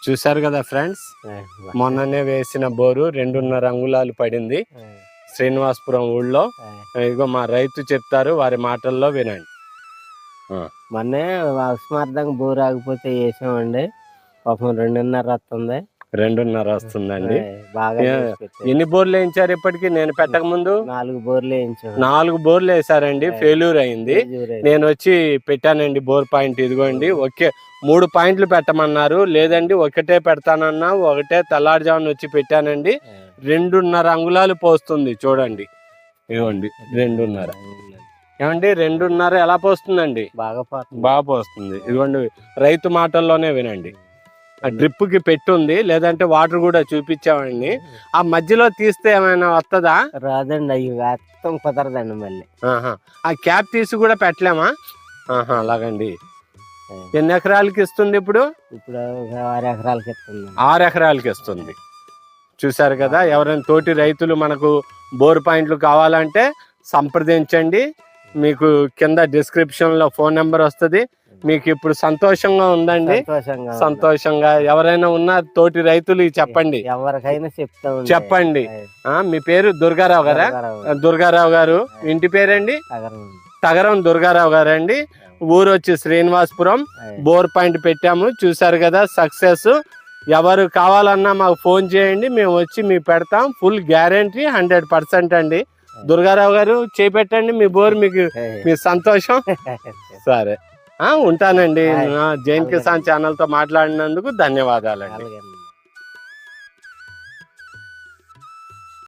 చూసారు కదా ఫ్రెండ్స్, మొన్ననే వేసిన బోరు 2.5 అంగుళాలు పడింది శ్రీనివాసపురం ఊళ్ళో. ఇదిగో మా రైతు చెప్తారు, వారి మాటల్లో వినండి. మొన్నే అకస్మాత్తుగా బోరు ఆగిపోతే వేసామండి. పాపం 2.5 వస్తుంది. 2.5 వస్తుందండి. బాగా ఎన్ని బోర్లు వేయించారు ఇప్పటికి? నేను పెట్టక ముందు 4 బోర్లు వేయించాం. 4 బోర్లు వేసారండి. ఫెయిల్యూర్ అయింది. నేను వచ్చి పెట్టానండి బోర్ పాయింట్. ఇదిగోండి, ఒకే 3 పాయింట్లు పెట్టమన్నారు. లేదండి ఒకటే పెడతానన్నా, ఒకటే తెల్లారుజామున వచ్చి పెట్టానండి. 2.5 అంగుళాలు పోస్తుంది చూడండి. ఇదిగోండి 2.5. ఏమండి 2.5 ఎలా పోస్తుందండి? బాగా పోస్తుంది. ఇదిగోండి రైతు మాటల్లోనే వినండి. ఆ డ్రిప్ కి పెట్టుంది, లేదంటే వాటర్ కూడా చూపించామండి. ఆ మధ్యలో తీస్తే ఏమైనా వస్తుందా? రాదండి, అవి మొత్తం కుదరదండి మళ్ళీ. ఆ క్యాప్ తీసి కూడా పెట్టలేమా? అలాగండి. ఎన్ని ఎకరాలకి ఇస్తుంది ఇప్పుడు? 6 ఎకరాలకి ఇస్తుంది. 6 ఎకరాలకి ఇస్తుంది. చూసారు కదా, ఎవరైనా తోటి రైతులు మనకు బోర్ పాయింట్లు కావాలంటే సంప్రదించండి. మీకు కింద డిస్క్రిప్షన్ లో ఫోన్ నెంబర్ వస్తుంది. మీకు ఇప్పుడు సంతోషంగా ఉందండి? సంతోషంగా. ఎవరైనా ఉన్న తోటి రైతులు చెప్పండి, ఎవరికైనా చెప్పండి. మీ పేరు దుర్గారావు గారా? దుర్గారావు గారు. ఇంటి పేరండి? తగరం దుర్గారావు గారు అండి. ఊరు వచ్చి శ్రీనివాసపురం. బోర్ పాయింట్ పెట్టాము, చూసారు కదా, సక్సెస్. ఎవరు కావాలన్నా మాకు ఫోన్ చేయండి, మేము వచ్చి మీకు పెడతాం. ఫుల్ గ్యారంటీ, 100% అండి. దుర్గారావు గారు చేపెట్టండి మీ బోర్, మీకు మీ సంతోషం. సరే, ఉంటానండి. జైన్ కిసాన్ ఛానల్ తో మాట్లాడినందుకు ధన్యవాదాలండి.